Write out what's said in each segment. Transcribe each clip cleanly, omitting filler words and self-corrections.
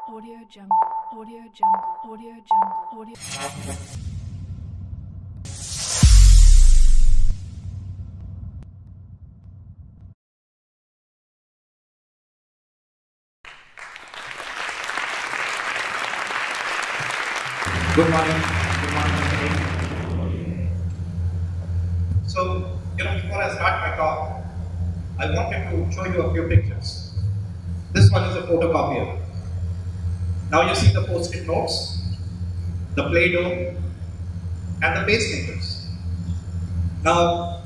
Audio Jungle, Audio Jungle, Audio Jungle, Audio. Good morning. Good morning. So, before I start my talk, I wanted to show you a few pictures. This one is a photocopier. Now you see the post-it notes, the Play-Doh, and the pacemakers. Now,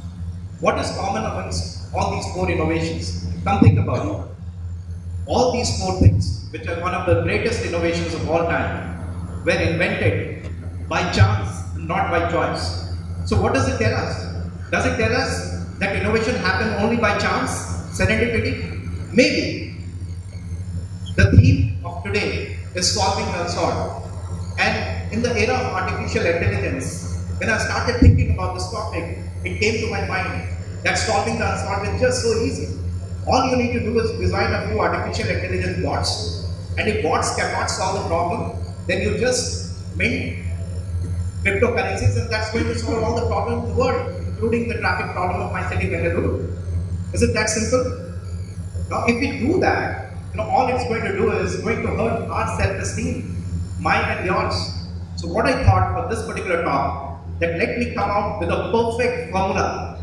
what is common amongst all these four innovations? Come think about it. All these four things, which are one of the greatest innovations of all time, were invented by chance, not by choice. So what does it tell us? Does it tell us that innovation happened only by chance, serendipity? Maybe. The theme of today is solving the unsolved. And in the era of artificial intelligence, when I started thinking about this topic, it came to my mind that solving the unsolved is just so easy. All you need to do is design a few artificial intelligence bots, and if bots cannot solve the problem, then you just mint cryptocurrencies, and that's going to solve all the problems in the world, including the traffic problem of my city, Bengaluru. Is it that simple? Now, if we do that, all it's going to do is going to hurt our self-esteem, mine and yours. So what I thought for this particular talk, that let me come out with a perfect formula,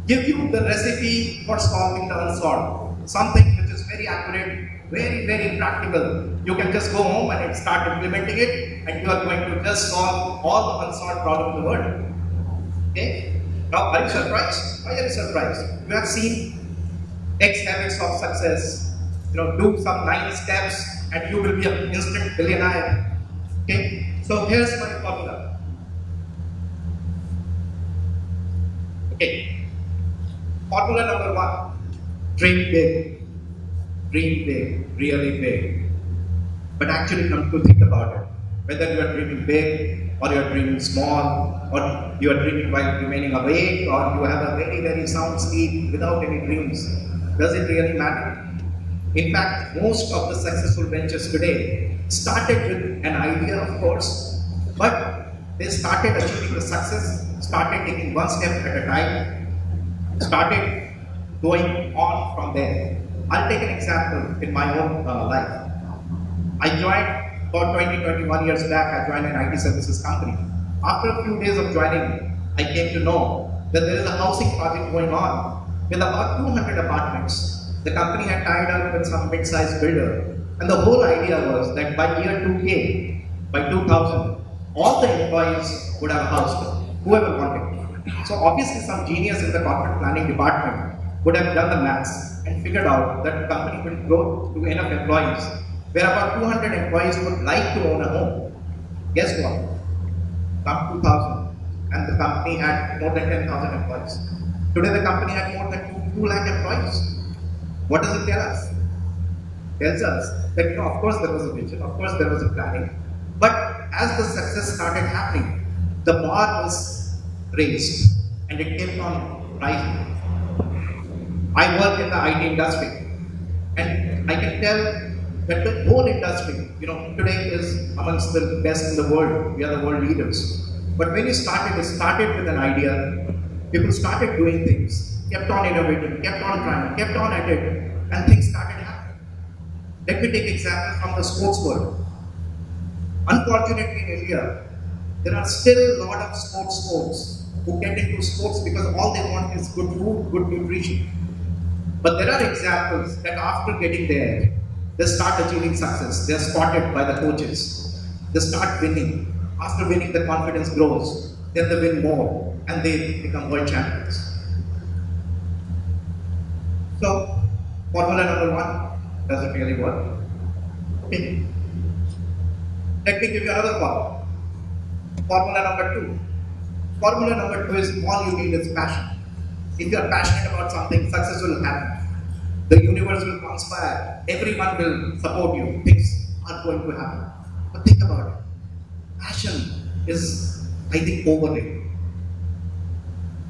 give you the recipe for solving the unsolved, something which is very accurate, very, very practical. You can just go home and start implementing it, and you are going to just solve all the unsolved problems in the world. Okay? Now, are you surprised? Why are you surprised? You have seen X habits of success. Do some 9 steps, and you will be an instant billionaire. Okay? So here's my formula. Okay. Formula number 1. Dream big. Dream big. Really big. But actually come to think about it. Whether you are dreaming big, or you are dreaming small, or you are dreaming while remaining awake, or you have a very, very sound sleep without any dreams. Does it really matter? In fact, most of the successful ventures today started with an idea, of course, but they started achieving the success, started taking one step at a time, started going on from there. I'll take an example in my own life. I joined about 21 years back, I joined an IT services company. After a few days of joining, I came to know that there is a housing project going on with about 200 apartments. The company had tied up with some mid-sized builder, and the whole idea was that by year 2K, by 2000, all the employees would have a house, whoever wanted. So obviously some genius in the corporate planning department would have done the maths and figured out that the company will grow to enough employees, where about 200 employees would like to own a home. Guess what? Come 2000, and the company had more than 10,000 employees. Today the company had more than 2 lakh employees. What does it tell us? It tells us that, of course there was a vision, of course there was a planning, but as the success started happening, the bar was raised and it kept on rising. I work in the IT industry, and I can tell that the whole industry, today is amongst the best in the world. We are the world leaders. But when it started with an idea. People started doing things, kept on innovating, kept on trying, kept on at it, and things started happening. Let me take example from the sports world. Unfortunately in India, there are still a lot of sports who get into sports because all they want is good food, good nutrition. But there are examples that after getting there, they start achieving success. They are spotted by the coaches. They start winning. After winning, the confidence grows. Then they win more, and they become world champions. So, formula number 1, does it really work? Okay. Let me give you another formula. Formula number 2. Formula number 2 is all you need is passion. If you are passionate about something, success will happen. The universe will conspire. Everyone will support you. Things are going to happen. But think about it. Passion is, I think, overrated.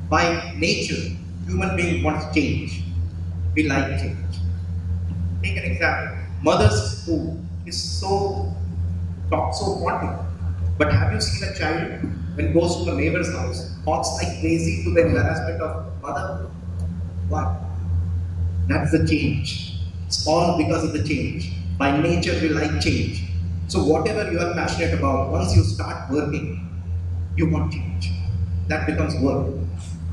By nature, human being wants change. We like change. Take an example. Mother's food is is so talk so quantum. But have you seen a child when goes to a neighbor's house, talks like crazy to the embarrassment of mother? Why? That's the change. It's all because of the change. By nature, we like change. So whatever you are passionate about, once you start working, you want change. That becomes work.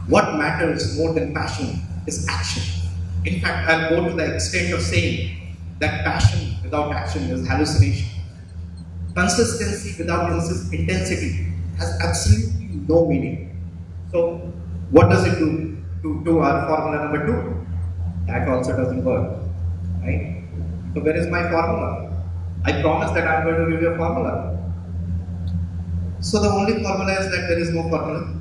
What matters more than passion is action. In fact, I'll go to the extent of saying that passion without action is hallucination. Consistency without intensity has absolutely no meaning. So, what does it do to our formula number 2? That also doesn't work, right? So, where is my formula? I promise that I'm going to give you a formula. So, the only formula is that there is no formula.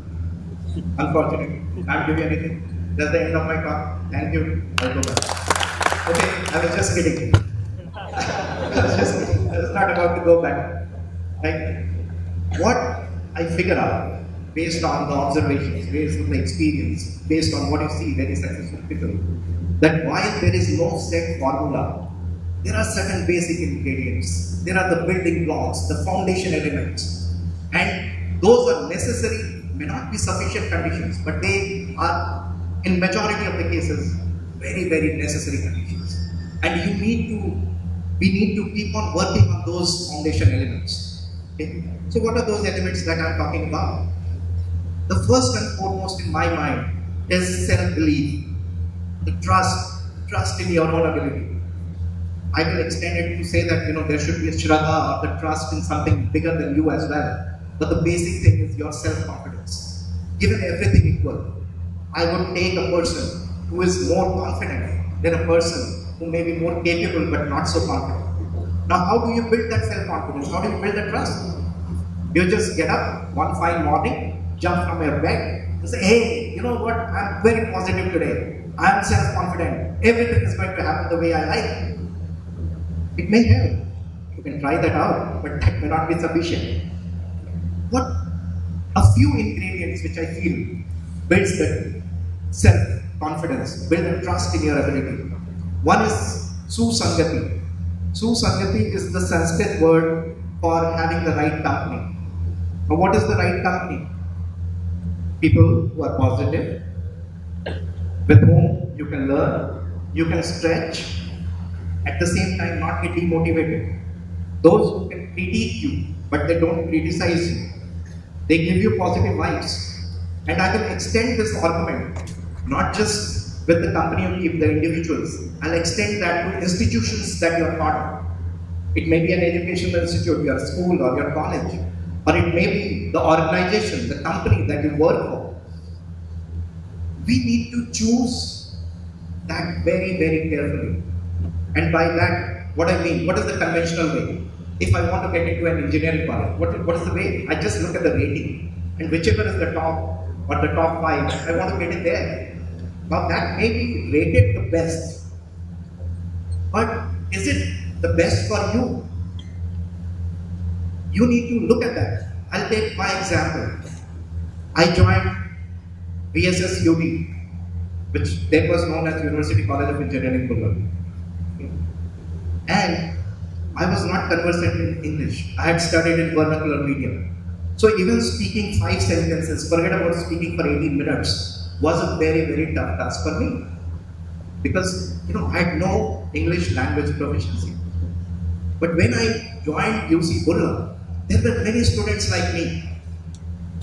Unfortunately, I can't give you anything. That's the end of my talk. Thank you. I'll go back. Okay, I was just kidding. I was not about to go back. Right? What I figure out based on the observations, based on the experience, based on what you see very successful people, that while there is no set formula, there are certain basic ingredients. There are the building blocks, the foundation elements, and those are necessary. May not be sufficient conditions, but they are, in majority of the cases, very, very necessary conditions. And we need to keep on working on those foundation elements. Okay? So what are those elements that I'm talking about? The first and foremost in my mind is self-belief, the trust in your own ability. I will extend it to say that there should be a shraddha or the trust in something bigger than you as well. But the basic thing is your self-confidence. Given everything equal, I would take a person who is more confident than a person who may be more capable but not so confident. Now, how do you build that self-confidence? How do you build that trust? You just get up one fine morning, jump from your bed, and say, hey, you know what? I'm very positive today. I'm self-confident. Everything is going to happen the way I like. It may help. You can try that out, but that may not be sufficient. What a few ingredients which I feel builds that self-confidence, build the trust in your ability. One is Susangati. Susangati is the Sanskrit word for having the right company. Now what is the right company? People who are positive, with whom you can learn, you can stretch, at the same time not get demotivated. Those who can critique you, but they don't criticize you. They give you positive vibes. And I will extend this argument, not just with the company you keep, the individuals. I'll extend that to institutions that you are part of. It may be an educational institute, your school or your college, or it may be the organization, the company that you work for. We need to choose that very, very carefully. And by that, what I mean, what is the conventional way? If I want to get into an engineering college, what is the way? I just look at the rating, and whichever is the top or the top 5, I want to get in there. Now that may be rated the best, but is it the best for you? You need to look at that. I'll take my example. I joined VSSUT, which then was known as University College of Engineering, Bangalore. And I was not conversant in English. I had studied in vernacular medium. So even speaking 5 sentences, forget about speaking for 18 minutes, was a very, very tough task for me. Because, I had no English language proficiency. But when I joined UC Bulla, there were many students like me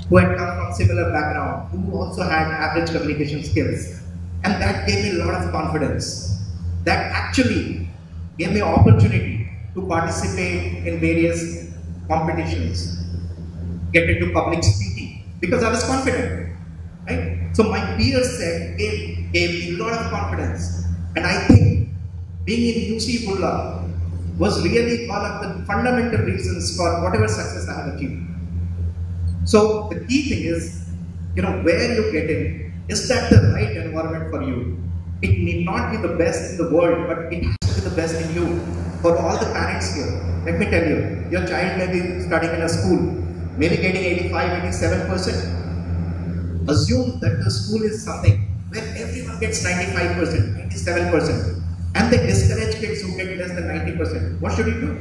who had come from similar background, who also had average communication skills. And that gave me a lot of confidence. That actually gave me opportunity to participate in various competitions, get into public speaking, because I was confident, right? So my peers said, gave me a lot of confidence. And I think being in UC Bulla was really one of the fundamental reasons for whatever success I have achieved. So the key thing is, where you get in, is that the right environment for you? It may not be the best in the world, but it has to be the best in you. For all the parents here, let me tell you, your child may be studying in a school, maybe getting 85, 87%. Assume that the school is something where everyone gets 95%, 97%, and they discourage kids who get less than 90%. What should you do?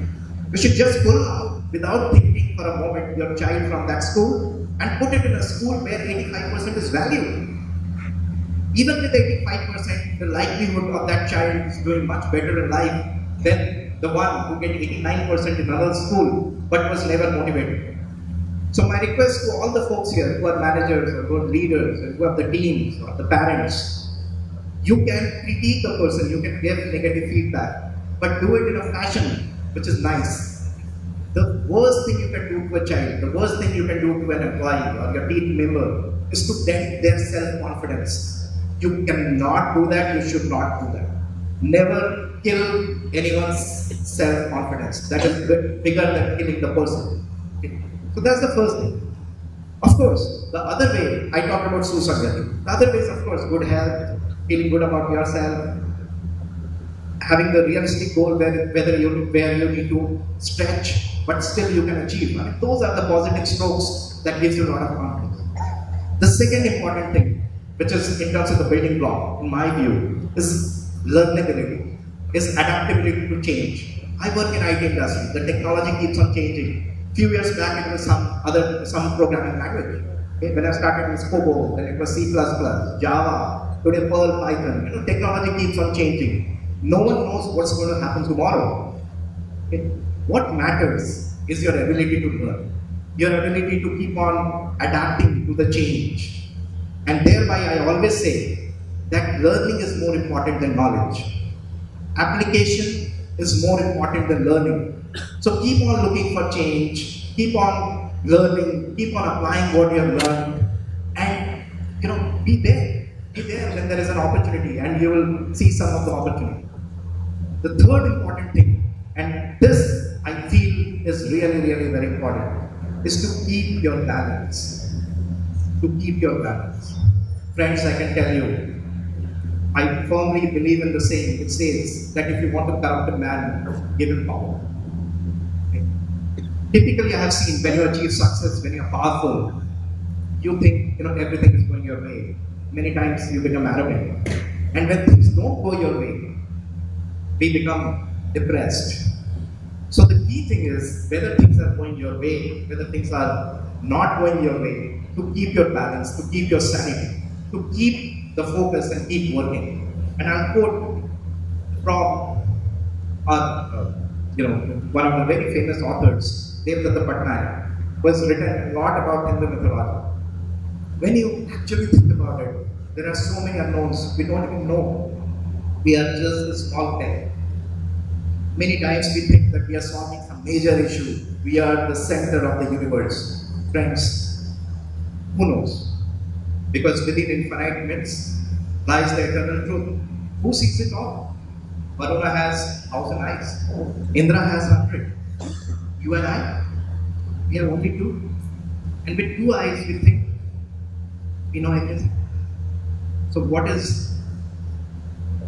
You should just pull out without thinking for a moment your child from that school and put it in a school where 85% is valued. Even with 85%, the likelihood of that child is doing much better in life than the one who get 89% in another school but was never motivated. So my request to all the folks here who are managers or who are leaders and who have the teams or the parents, you can critique the person, you can give negative feedback, but do it in a fashion which is nice. The worst thing you can do to a child, the worst thing you can do to an employee or your team member is to dent their self-confidence. You cannot do that, you should not do that. Never kill anyone's self-confidence. That is bigger than killing the person. Okay. So that's the first thing. Of course, the other way, I talked about Susangati. The other way is, of course, good health, feeling good about yourself, having the realistic goal where you need to stretch, but still you can achieve. I mean, those are the positive strokes that gives you a lot of confidence. The second important thing, which is in terms of the building block, in my view, is learnability, is adaptability to change. I work in IT industry. The technology keeps on changing. Few years back, it was some programming language. Okay? When I started with COBOL, then it was C++, Java, today Perl, Python. You know, technology keeps on changing. No one knows what's going to happen tomorrow. Okay? What matters is your ability to learn, your ability to keep on adapting to the change. And thereby, I always say that learning is more important than knowledge. Application is more important than learning. So keep on looking for change, keep on learning, keep on applying what you have learned, and be there. Be there when there is an opportunity, and you will see some of the opportunity. The third important thing, and this I feel is really, really very important, is to keep your balance. To keep your balance. Friends, I can tell you, I firmly believe in the saying. It says that if you want to corrupt a man, give him power. Okay. Typically, I have seen when you achieve success, when you are powerful, you think everything is going your way. Many times you become arrogant, and when things don't go your way, we become depressed. So the key thing is whether things are going your way, whether things are not going your way, to keep your balance, to keep your sanity, to keep the focus and keep working. And I'll quote from one of the very famous authors, Devdutt Patnaik, who has written a lot about Hindu mythology. When you actually think about it, there are so many unknowns we don't even know. We are just a small thing. Many times we think that we are solving some major issue. We are the center of the universe. Friends, who knows? Because within infinite myths lies the eternal truth. Who sees it all? Varuna has 1,000 eyes. Indra has 100. You and I, we have only 2. And with 2 eyes we think we know everything. So what is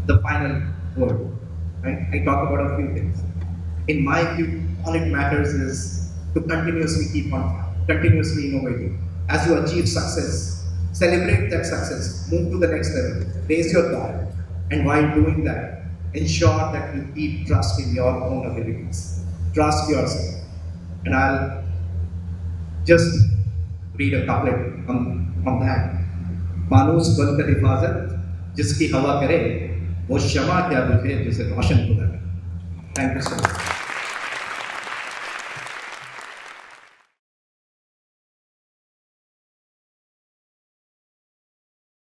the final word? Right? I talk about a few things. In my view, all it matters is to continuously keep on, continuously innovating. As you achieve success, celebrate that success, move to the next level, raise your guard, and while doing that, ensure that you keep trust in your own abilities. Trust yourself. And I'll just read a couplet on that. मानूस बनकर हिफाजत जिसकी हवा करे वो शमा क्या बुझे जिसे रोशन खुदा करे. Thank you so much.